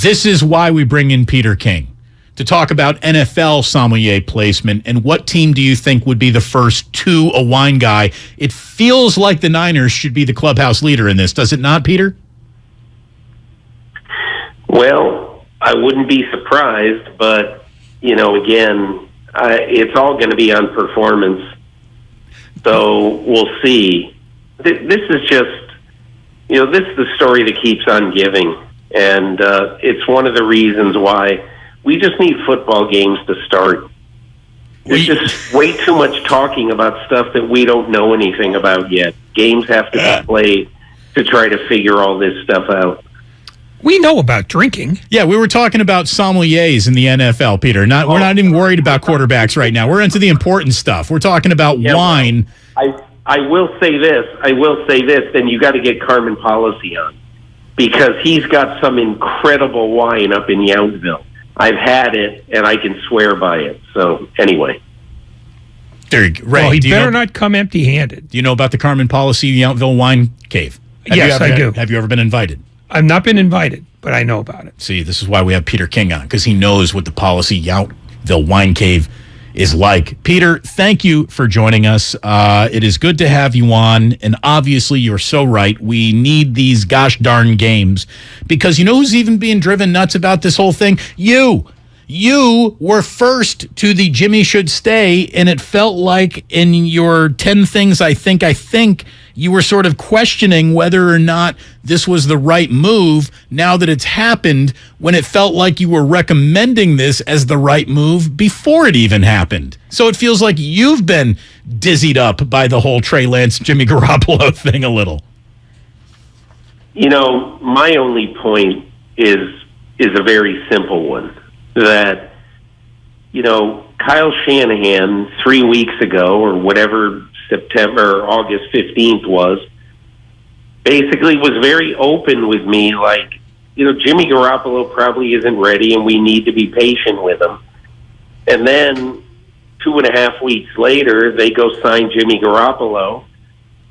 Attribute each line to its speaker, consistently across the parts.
Speaker 1: This is why we bring in Peter King to talk about NFL sommelier placement and what team do you think would be the first to a wine guy? It feels like the Niners should be the clubhouse leader in this, does it not, Peter?
Speaker 2: Well, I wouldn't be surprised, but, again, it's all going to be on performance. So we'll see. This is just, this is the story that keeps on giving. And it's one of the reasons why we just need football games to start. There's just way too much talking about stuff that we don't know anything about yet. Games have to be played to try to figure all this stuff out.
Speaker 3: We know about drinking.
Speaker 1: Yeah, we were talking about sommeliers in the NFL, Peter. We're not even worried about quarterbacks right now. We're into the important stuff. We're talking about wine.
Speaker 2: I will say this. Then you got to get Carmen Policy on, because he's got some incredible wine up in Yountville. I've had it, and I can swear by it. So, anyway.
Speaker 1: There you go. Ray,
Speaker 3: well, he better not come empty-handed.
Speaker 1: Do you know about the Carmen Policy Yountville Wine Cave?
Speaker 3: Yes, I do.
Speaker 1: Have you ever been invited?
Speaker 3: I've not been invited, but I know about it.
Speaker 1: See, this is why we have Peter King on, because he knows what the Policy Yountville Wine Cave is like. Peter, thank you for joining us. It is good to have you on, and obviously you're so right. We need these gosh darn games, because you know who's even being driven nuts about this whole thing? You were first to the Jimmy should stay, and it felt like in your 10 things I think you were sort of questioning whether or not this was the right move now that it's happened, when it felt like you were recommending this as the right move before it even happened. So it feels like you've been dizzied up by the whole Trey Lance, Jimmy Garoppolo thing a little.
Speaker 2: My only point is a very simple one. That, Kyle Shanahan 3 weeks ago, or whatever September or August 15th was, basically was very open with me, like, Jimmy Garoppolo probably isn't ready and we need to be patient with him. And then 2.5 weeks later, they go sign Jimmy Garoppolo.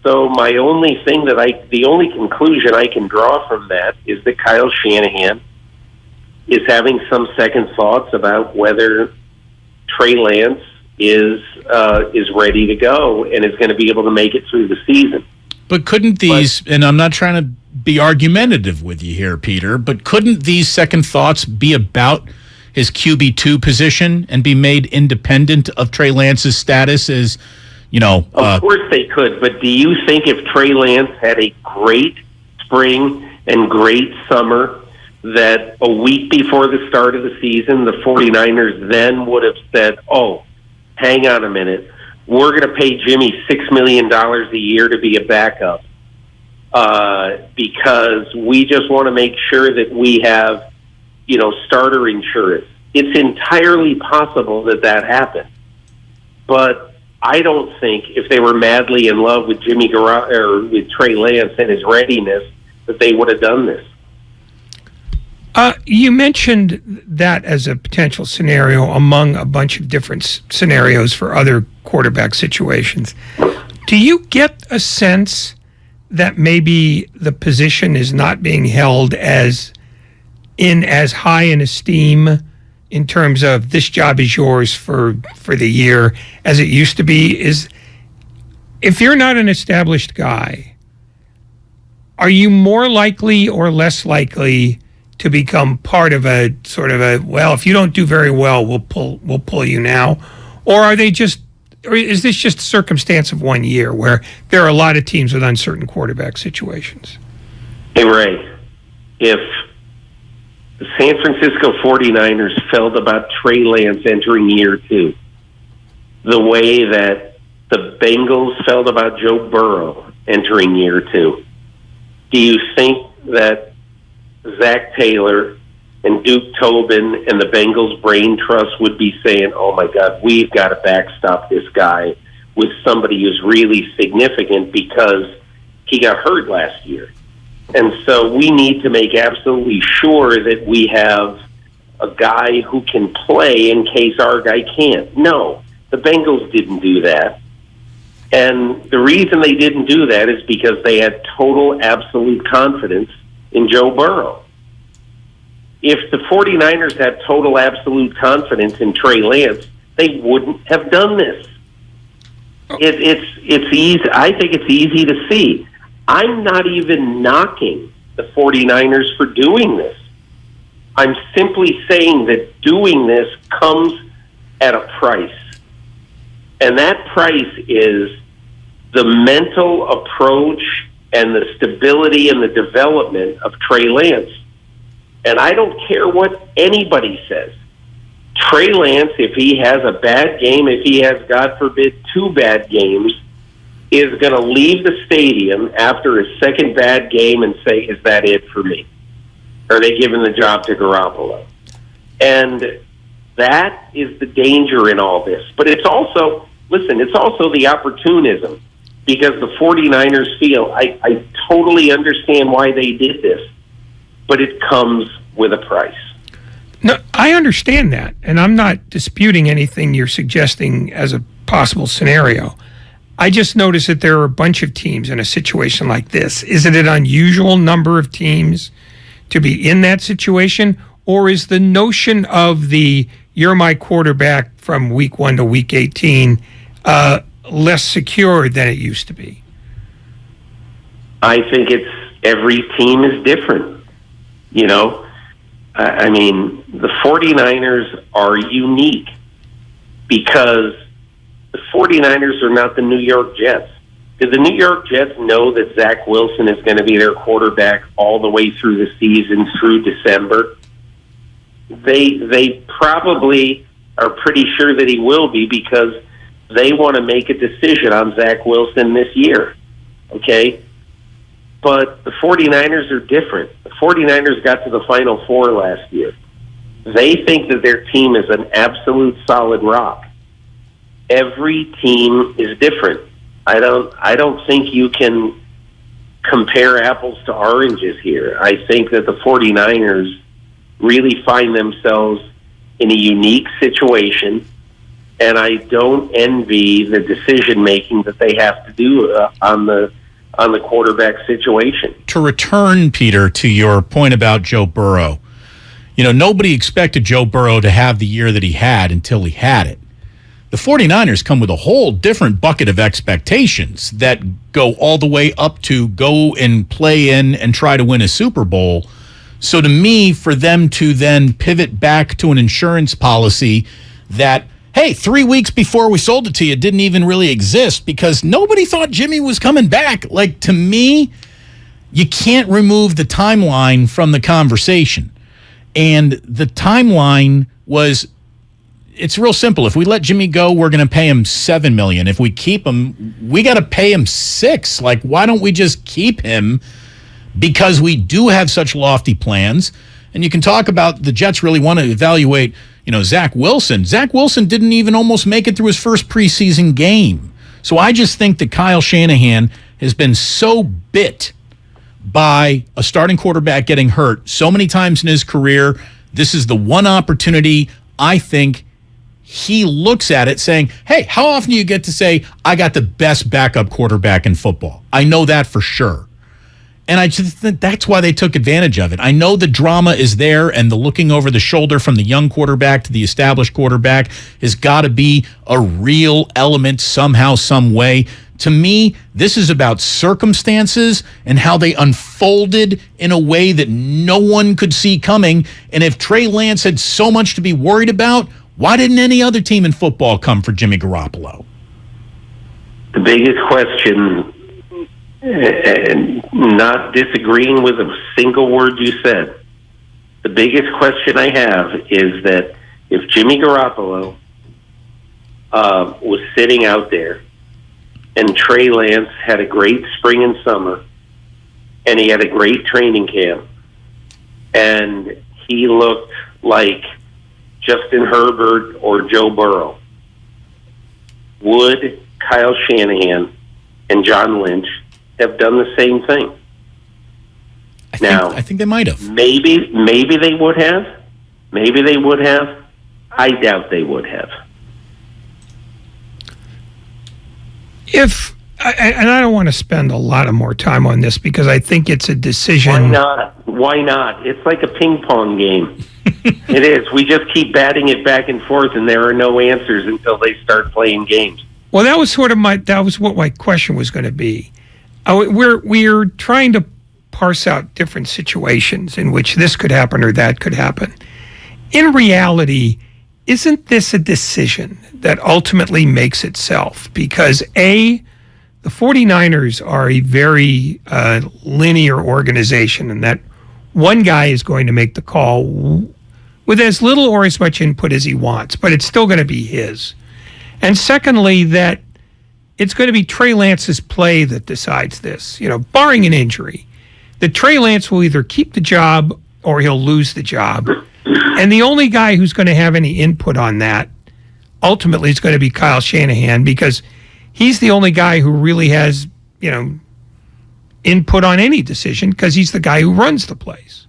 Speaker 2: So the only conclusion I can draw from that is that Kyle Shanahan is having some second thoughts about whether Trey Lance is ready to go and is going to be able to make it through the season.
Speaker 1: But couldn't these, and I'm not trying to be argumentative with you here, Peter, but couldn't these second thoughts be about his QB2 position and be made independent of Trey Lance's status as,
Speaker 2: Of course they could, but do you think if Trey Lance had a great spring and great summer, that a week before the start of the season, the 49ers then would have said, oh, hang on a minute, we're going to pay Jimmy $6 million a year to be a backup because we just want to make sure that we have, starter insurance. It's entirely possible that happened. But I don't think if they were madly in love with Jimmy Garoppolo or with Trey Lance and his readiness that they would have done this.
Speaker 3: You mentioned that as a potential scenario among a bunch of different scenarios for other quarterback situations. Do you get a sense that maybe the position is not being held as high in esteem in terms of this job is yours for the year as it used to be? If you're not an established guy, are you more likely or less likely to become part of a sort of if you don't do very well, we'll pull you now? Or is this just a circumstance of 1 year where there are a lot of teams with uncertain quarterback situations?
Speaker 2: Hey, Ray, if the San Francisco 49ers felt about Trey Lance entering year 2 the way that the Bengals felt about Joe Burrow entering year 2, do you think that Zach Taylor and Duke Tobin and the Bengals brain trust would be saying, oh my God, we've got to backstop this guy with somebody who's really significant because he got hurt last year? And so we need to make absolutely sure that we have a guy who can play in case our guy can't. No, the Bengals didn't do that. And the reason they didn't do that is because they had total, absolute confidence in Joe Burrow. if the 49ers had total absolute confidence in Trey Lance, they wouldn't have done this. It's easy. I think it's easy to see. I'm not even knocking the 49ers for doing this. I'm simply saying that doing this comes at a price. And that price is the mental approach and the stability and the development of Trey Lance. And I don't care what anybody says. Trey Lance, if he has a bad game, if he has, God forbid, 2 bad games, is going to leave the stadium after his second bad game and say, is that it for me? Are they giving the job to Garoppolo? And that is the danger in all this. But it's also, listen, it's also the opportunism, because the 49ers feel, I totally understand why they did this, but it comes with a price.
Speaker 3: No, I understand that, and I'm not disputing anything you're suggesting as a possible scenario. I just noticed that there are a bunch of teams in a situation like this. Is it an unusual number of teams to be in that situation, or is the notion of the you're my quarterback from week 1 to week 18 less secure than it used to be?
Speaker 2: I think it's every team is different. You know, I mean, the 49ers are unique because the 49ers are not the New York Jets. Did the New York Jets know that Zach Wilson is going to be their quarterback all the way through the season, through December? They probably are pretty sure that he will be, because they want to make a decision on Zach Wilson this year, okay? But the 49ers are different. The 49ers got to the Final Four last year. They think that their team is an absolute solid rock. Every team is different. I don't think you can compare apples to oranges here. I think that the 49ers really find themselves in a unique situation, and I don't envy the decision-making that they have to do on the quarterback situation.
Speaker 1: To return, Peter, to your point about Joe Burrow, you know, nobody expected Joe Burrow to have the year that he had until he had it. The 49ers come with a whole different bucket of expectations that go all the way up to go and play in and try to win a Super Bowl. So to me, for them to then pivot back to an insurance policy that, hey, 3 weeks before we sold it to you, didn't even really exist because nobody thought Jimmy was coming back. Like, to me, you can't remove the timeline from the conversation. And the timeline was, it's real simple. If we let Jimmy go, we're going to pay him $7 million. If we keep him, we got to pay him $6 million. Like, why don't we just keep him? Because we do have such lofty plans. And you can talk about the Jets really want to evaluate, you know, Zach Wilson. Zach Wilson didn't even almost make it through his first preseason game. So I just think that Kyle Shanahan has been so bit by a starting quarterback getting hurt so many times in his career. This is the one opportunity I think he looks at it saying, hey, how often do you get to say, I got the best backup quarterback in football? I know that for sure. And I just think that's why they took advantage of it. I know the drama is there, and the looking over the shoulder from the young quarterback to the established quarterback has got to be a real element somehow, some way. To me, this is about circumstances and how they unfolded in a way that no one could see coming. And if Trey Lance had so much to be worried about, why didn't any other team in football come for Jimmy Garoppolo?
Speaker 2: The biggest question, and not disagreeing with a single word you said, the biggest question I have is that if Jimmy Garoppolo was sitting out there and Trey Lance had a great spring and summer and he had a great training camp and he looked like Justin Herbert or Joe Burrow, would Kyle Shanahan and John Lynch have done the same thing?
Speaker 1: I think they might have.
Speaker 2: Maybe they would have. Maybe they would have. I doubt they would have.
Speaker 3: If And I don't want to spend a lot of more time on this because I think it's a decision.
Speaker 2: Why not? Why not? It's like a ping pong game. It is. We just keep batting it back and forth, and there are no answers until they start playing games.
Speaker 3: Well, that was what my question was going to be. We're trying to parse out different situations in which this could happen or that could happen. In reality, isn't this a decision that ultimately makes itself? Because the 49ers are a very linear organization, and that one guy is going to make the call with as little or as much input as he wants, but it's still going to be his. And secondly, that it's going to be Trey Lance's play that decides this, barring an injury. That Trey Lance will either keep the job or he'll lose the job. And the only guy who's going to have any input on that ultimately is going to be Kyle Shanahan, because he's the only guy who really has, input on any decision because he's the guy who runs the place.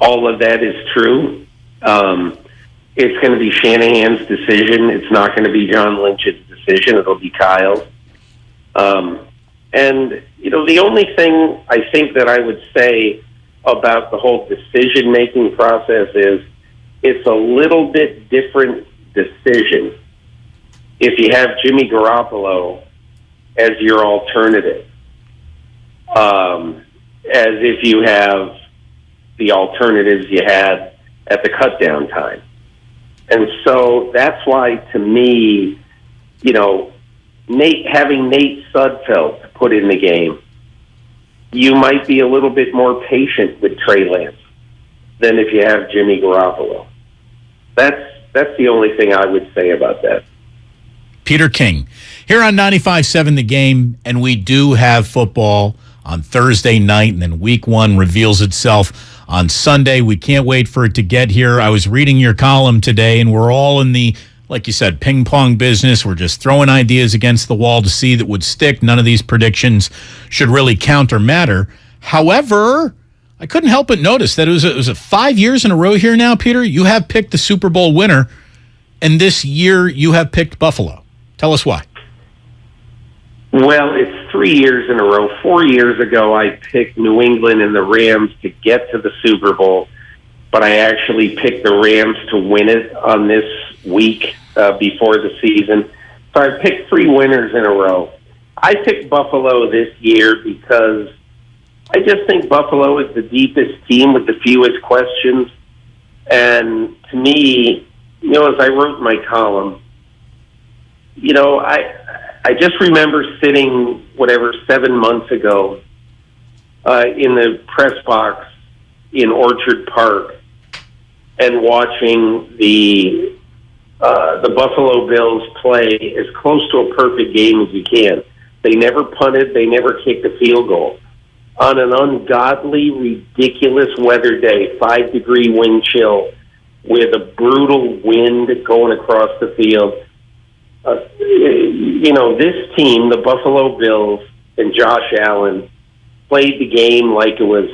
Speaker 2: All of that is true. It's going to be Shanahan's decision. It's not going to be John Lynch's decision. It'll be Kyle's. And, the only thing I think that I would say about the whole decision-making process is it's a little bit different decision if you have Jimmy Garoppolo as your alternative, as if you have the alternatives you had at the cut-down time. And so that's why, to me, having Nate Sudfeld put in the game, you might be a little bit more patient with Trey Lance than if you have Jimmy Garoppolo. That's the only thing I would say about that.
Speaker 1: Peter King here on 95.7 The Game, and we do have football on Thursday night, and then week one reveals itself on Sunday. We can't wait for it to get here. I was reading your column today, and we're all in the, like you said, ping pong business. We're just throwing ideas against the wall to see that would stick. None of these predictions should really count or matter. However, I couldn't help but notice that it was a 5 years in a row here now, Peter. You have picked the Super Bowl winner, and this year you have picked Buffalo. Tell us why.
Speaker 2: Well, it's 3 years in a row. 4 years ago, I picked New England and the Rams to get to the Super Bowl, but I actually picked the Rams to win it on this week before the season. So I picked 3 winners in a row. I picked Buffalo this year because I just think Buffalo is the deepest team with the fewest questions. And to me, as I wrote in my column, I just remember sitting, 7 months ago in the press box in Orchard Park and watching the Buffalo Bills play as close to a perfect game as you can. They never punted. They never kicked a field goal. On an ungodly, ridiculous weather day, 5-degree wind chill with a brutal wind going across the field. This team, the Buffalo Bills and Josh Allen, played the game like it was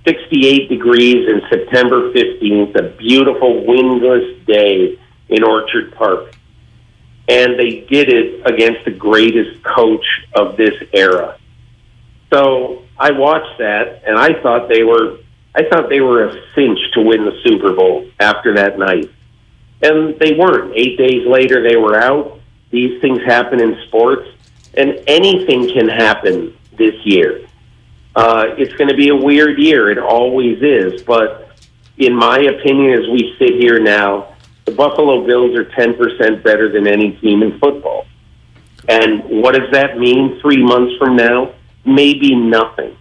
Speaker 2: 68 degrees in September 15th, a beautiful windless day in Orchard Park. And they did it against the greatest coach of this era. So I watched that, and I thought they were a cinch to win the Super Bowl after that night. And they weren't. 8 days later, they were out. These things happen in sports, and anything can happen this year. It's going to be a weird year. It always is. But in my opinion, as we sit here now, the Buffalo Bills are 10% better than any team in football. And what does that mean 3 months from now? Maybe nothing.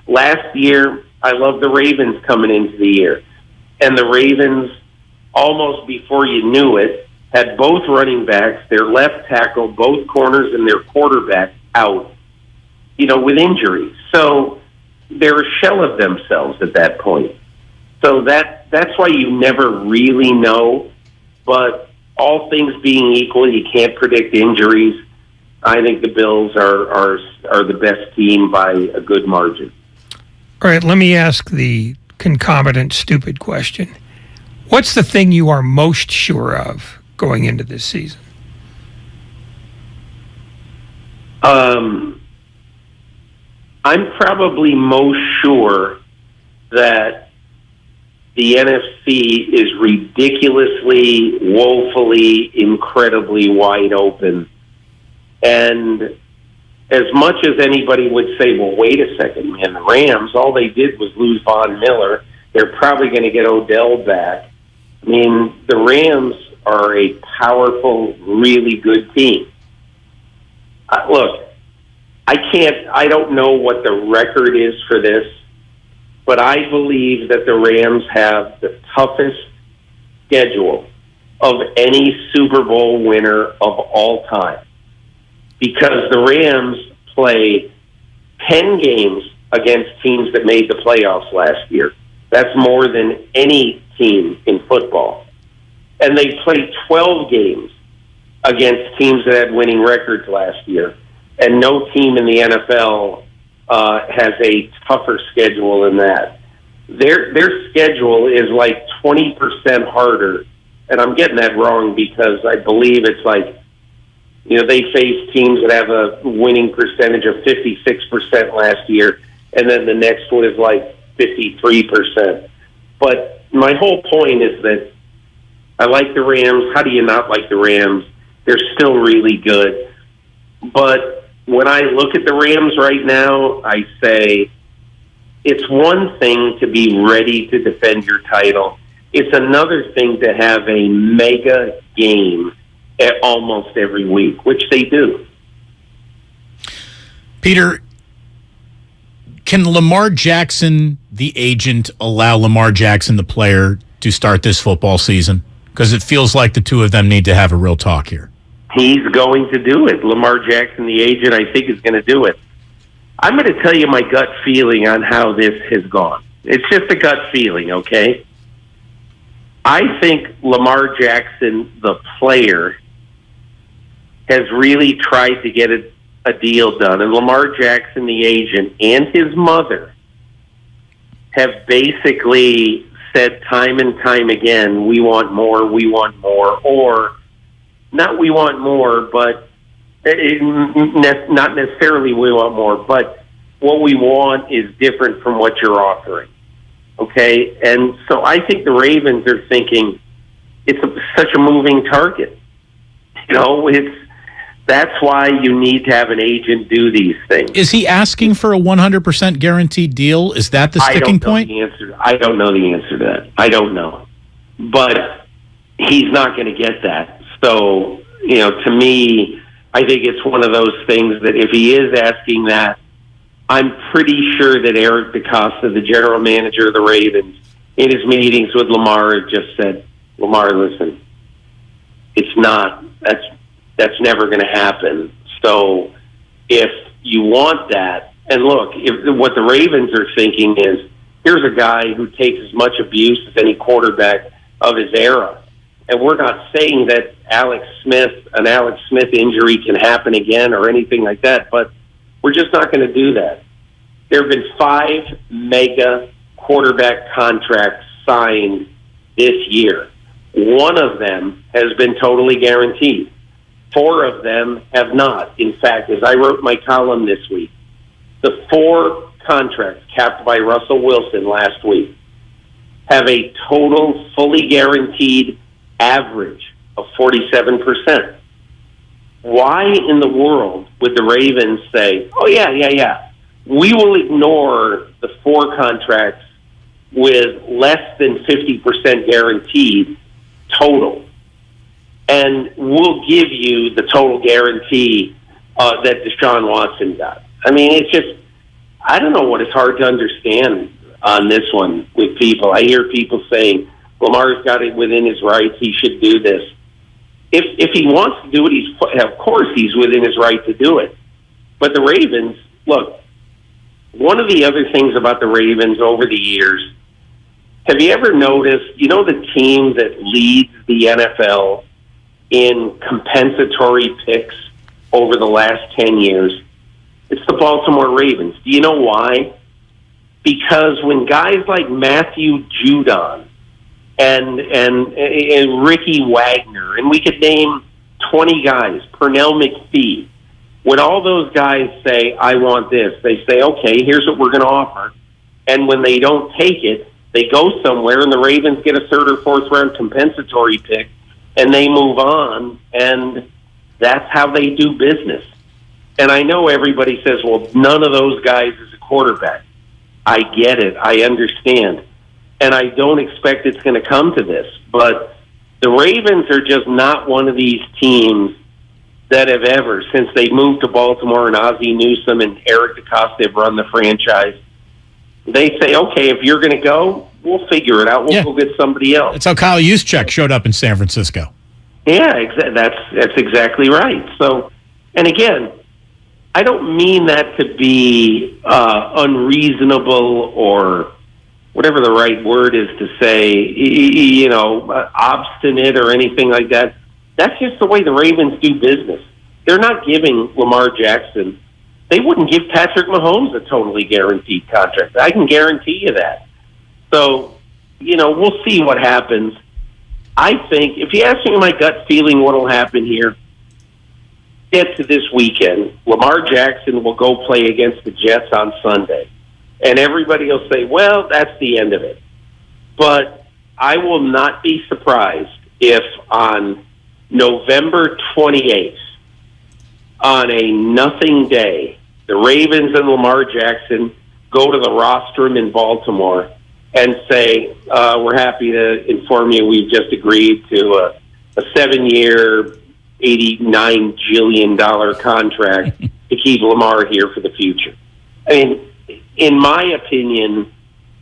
Speaker 2: Last year, I loved the Ravens coming into the year. And the Ravens, almost before you knew it, had both running backs, their left tackle, both corners, and their quarterback out, with injuries. So they're a shell of themselves at that point. So that's why you never really know. But all things being equal, you can't predict injuries. I think the Bills are the best team by a good margin.
Speaker 3: All right, let me ask the concomitant stupid question. What's the thing you are most sure of going into this season?
Speaker 2: I'm probably most sure that the NFC is ridiculously, woefully, incredibly wide open. And as much as anybody would say, well, wait a second, man, the Rams, all they did was lose Von Miller. They're probably going to get Odell back. I mean, the Rams are a powerful, really good team. Look, I don't know what the record is for this, but I believe that the Rams have the toughest schedule of any Super Bowl winner of all time. Because the Rams play 10 games against teams that made the playoffs last year. That's more than any team in football. And they played 12 games against teams that had winning records last year. And no team in the NFL has a tougher schedule than that. Their schedule is like 20% harder. And I'm getting that wrong because I believe it's like, they face teams that have a winning percentage of 56% last year, and then the next one is like 53%. But my whole point is that I like the Rams. How do you not like the Rams? They're still really good. But when I look at the Rams right now, I say it's one thing to be ready to defend your title. It's another thing to have a mega game almost every week, which they do.
Speaker 1: Peter, can Lamar Jackson, the agent, allow Lamar Jackson, the player, to start this football season? Because it feels like the two of them need to have a real talk here.
Speaker 2: He's going to do it. Lamar Jackson, the agent, I think is going to do it. I'm going to tell you my gut feeling on how this has gone. It's just a gut feeling, okay? I think Lamar Jackson, the player, has really tried to get a deal done. And Lamar Jackson, the agent, and his mother have basically said time and time again, we want more, or not we want more, but not necessarily we want more, but what we want is different from what you're offering. Okay? And so I think the Ravens are thinking it's such a moving target. That's why you need to have an agent do these things.
Speaker 1: Is he asking for a 100% guaranteed deal? Is that the sticking point?
Speaker 2: I don't know the answer to that. I don't know. But he's not going to get that. So, to me, I think it's one of those things that if he is asking that, I'm pretty sure that Eric DeCosta, the general manager of the Ravens, in his meetings with Lamar, just said, Lamar, listen, it's not, that's never going to happen. So if you want that, and look, what the Ravens are thinking is, here's a guy who takes as much abuse as any quarterback of his era. And we're not saying that an Alex Smith injury can happen again or anything like that, but we're just not going to do that. There have been 5 mega quarterback contracts signed this year. One of them has been totally guaranteed. 4 of them have not. In fact, as I wrote my column this week, the 4 contracts capped by Russell Wilson last week have a total fully guaranteed average of 47%. Why in the world would the Ravens say, oh, yeah, we will ignore the 4 contracts with less than 50% guaranteed total, and we'll give you the total guarantee that Deshaun Watson got? I mean, it's just, I don't know what is hard to understand on this one with people. I hear people saying, Lamar's got it within his rights, he should do this. If he wants to do it, of course he's within his right to do it. But the Ravens, look, one of the other things about the Ravens over the years, have you ever noticed, the team that leads the NFL in compensatory picks over the last 10 years? It's the Baltimore Ravens. Do you know why? Because when guys like Matthew Judon and Ricky Wagner, and we could name 20 guys, Pernell McPhee, When all those guys say, I want this, they say, okay, here's what we're going to offer. And when they don't take it, they go somewhere and the Ravens get a third or fourth round compensatory pick and they move on, and that's how they do business. And I know everybody says, well, none of those guys is a quarterback. I get it. I understand. And I don't expect it's going to come to this. But the Ravens are just not one of these teams that have ever, since they moved to Baltimore and Ozzie Newsome and Eric DeCosta have run the franchise, they say, okay, if you're going to go, we'll figure it out. We'll go get somebody else.
Speaker 1: That's how Kyle Juszczyk showed up in San Francisco.
Speaker 2: Yeah, that's exactly right. So, and again, I don't mean that to be unreasonable or whatever the right word is to say, obstinate or anything like that. That's just the way the Ravens do business. They're not giving Lamar Jackson. They wouldn't give Patrick Mahomes a totally guaranteed contract. I can guarantee you that. So, we'll see what happens. I think, if you ask me my gut feeling what will happen here, get to this weekend, Lamar Jackson will go play against the Jets on Sunday. And everybody will say, well, that's the end of it. But I will not be surprised if on November 28th, on a nothing day, the Ravens and Lamar Jackson go to the rostrum in Baltimore and say, we're happy to inform you we've just agreed to a 7-year, $89 billion contract to keep Lamar here for the future. I mean, in my opinion,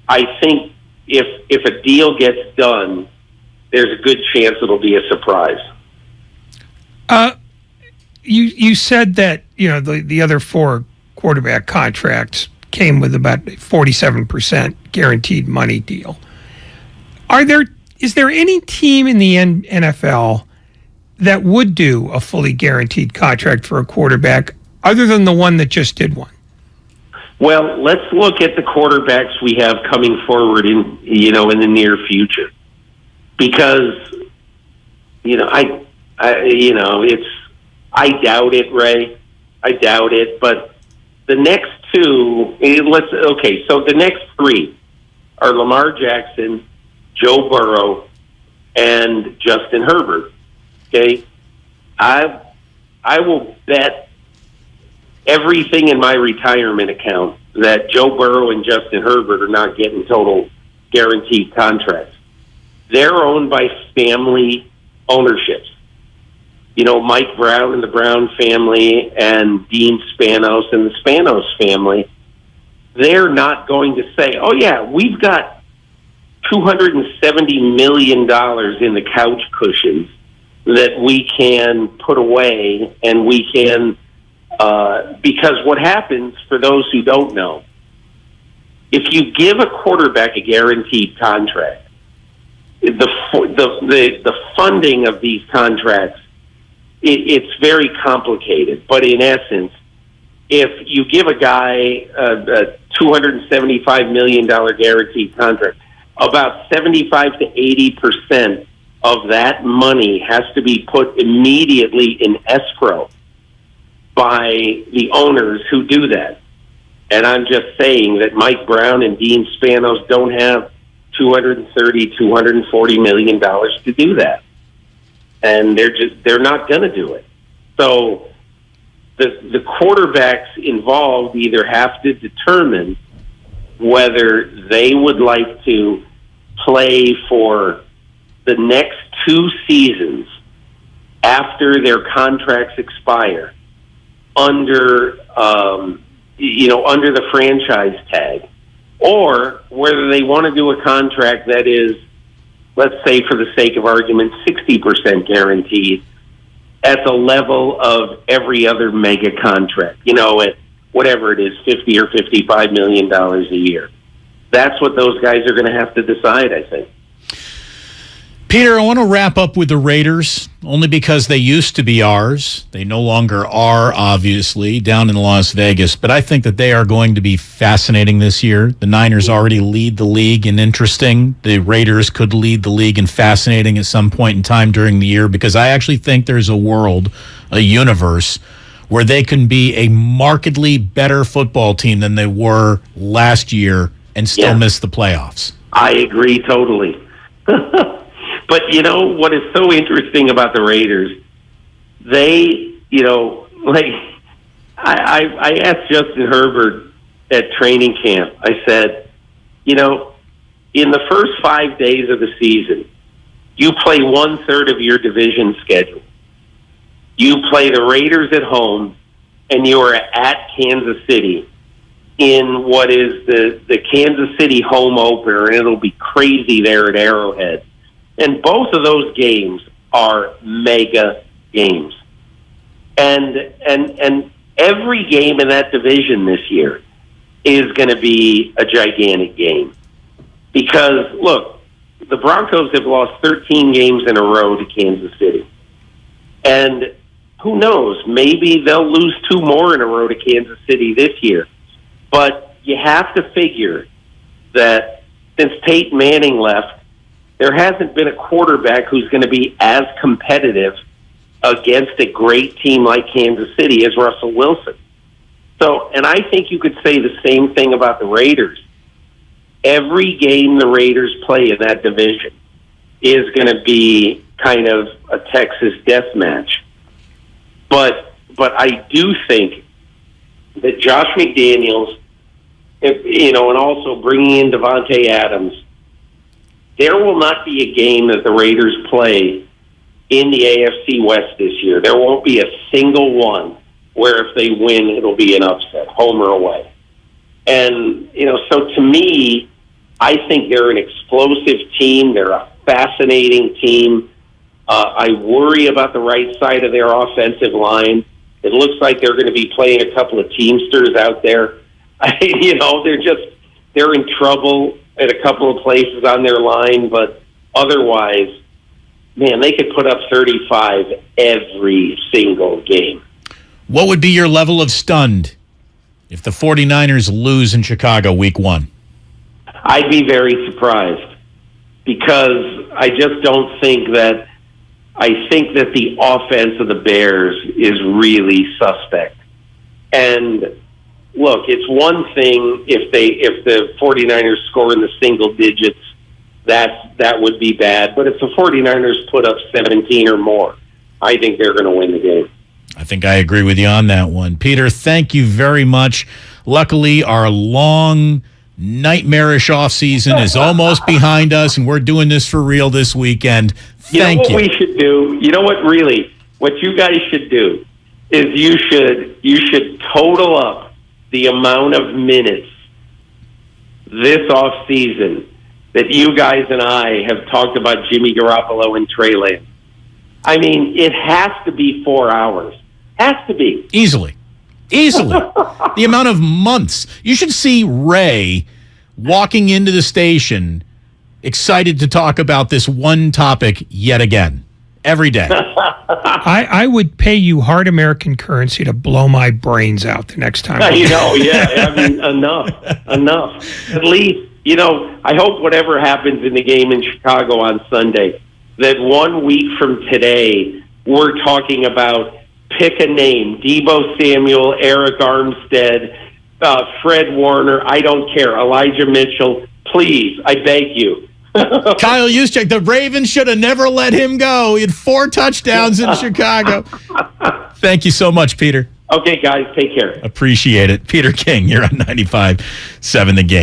Speaker 2: I think if a deal gets done, there's a good chance it'll be a surprise.
Speaker 3: You said that the other four quarterback contracts came with about 47% guaranteed money deal. Is there any team in the NFL that would do a fully guaranteed contract for a quarterback other than the one that just did one?
Speaker 2: Well, let's look at the quarterbacks we have coming forward in the near future, because I doubt it, Ray. I doubt it. But the next two, so the next three are Lamar Jackson, Joe Burrow, and Justin Herbert. Okay, I will bet everything in my retirement account that Joe Burrow and Justin Herbert are not getting total guaranteed contracts. They're owned by family ownerships. Mike Brown and the Brown family and Dean Spanos and the Spanos family, they're not going to say, oh, yeah, we've got $270 million in the couch cushions that we can put away, and we can, because what happens, for those who don't know, if you give a quarterback a guaranteed contract, the funding of these contracts, it's very complicated. But in essence, if you give a guy a $275 million guaranteed contract, about 75 to 80% of that money has to be put immediately in escrow by the owners who do that. And I'm just saying that Mike Brown and Dean Spanos don't have $230, $240 million to do that. And they're not going to do it. So the quarterbacks involved either have to determine whether they would like to play for the next 2 seasons after their contracts expire under the franchise tag, or whether they want to do a contract that is, let's say for the sake of argument, 60% guaranteed at the level of every other mega contract, at whatever it is, $50 or $55 million a year. That's what those guys are going to have to decide, I think.
Speaker 1: Peter, I want to wrap up with the Raiders, only because they used to be ours. They no longer are, obviously, down in Las Vegas. But I think that they are going to be fascinating this year. The Niners already lead the league in interesting. The Raiders could lead the league in fascinating at some point in time during the year, because I actually think there's a world, a universe, where they can be a markedly better football team than they were last year and still miss the playoffs.
Speaker 2: I agree totally. But you know what is so interesting about the Raiders? They, I asked Justin Herbert at training camp. I said, in the first 5 days of the season, you play 1/3 of your division schedule. You play the Raiders at home, and you are at Kansas City in what is the Kansas City home opener, and it'll be crazy there at Arrowhead. And both of those games are mega games. And every game in that division this year is going to be a gigantic game. Because, look, the Broncos have lost 13 games in a row to Kansas City. And who knows, maybe they'll lose 2 more in a row to Kansas City this year. But you have to figure that since Peyton Manning left, there hasn't been a quarterback who's going to be as competitive against a great team like Kansas City as Russell Wilson. So, and I think you could say the same thing about the Raiders. Every game the Raiders play in that division is going to be kind of a Texas death match. But I do think that Josh McDaniels, and also bringing in Devontae Adams, there will not be a game that the Raiders play in the AFC West this year. There won't be a single one where if they win, it'll be an upset, home or away. And, so to me, I think they're an explosive team. They're a fascinating team. I worry about the right side of their offensive line. It looks like they're going to be playing a couple of Teamsters out there. They're in trouble at a couple of places on their line, but otherwise, man, they could put up 35 every single game.
Speaker 1: What would be your level of stunned if the 49ers lose in Chicago week 1?
Speaker 2: I'd be very surprised because I just don't think that – I think that the offense of the Bears is really suspect. And look, it's one thing if the 49ers score in the single digits, that would be bad. But if the 49ers put up 17 or more, I think they're going to win the game.
Speaker 1: I think I agree with you on that one. Peter, thank you very much. Luckily, our long, nightmarish offseason is almost behind us, and we're doing this for real this weekend. Thank you.
Speaker 2: You know what we should do? You know what, really? What you guys should do is you should total up the amount of minutes this off season that you guys and I have talked about Jimmy Garoppolo and Trey Lance. I mean, it has to be 4 hours. Has to be.
Speaker 1: Easily. The amount of months. You should see Ray walking into the station excited to talk about this one topic yet again. Every day.
Speaker 3: I would pay you hard American currency to blow my brains out the next time.
Speaker 2: Enough. At least, I hope whatever happens in the game in Chicago on Sunday, that 1 week from today, we're talking about pick a name, Deebo Samuel, Eric Armstead, Fred Warner, I don't care, Elijah Mitchell, please, I beg you.
Speaker 1: Kyle Juszczyk, the Ravens should have never let him go. He had 4 touchdowns in Chicago. Thank you so much, Peter.
Speaker 2: Okay, guys, take care.
Speaker 1: Appreciate it. Peter King, you're on 95.7 The Game.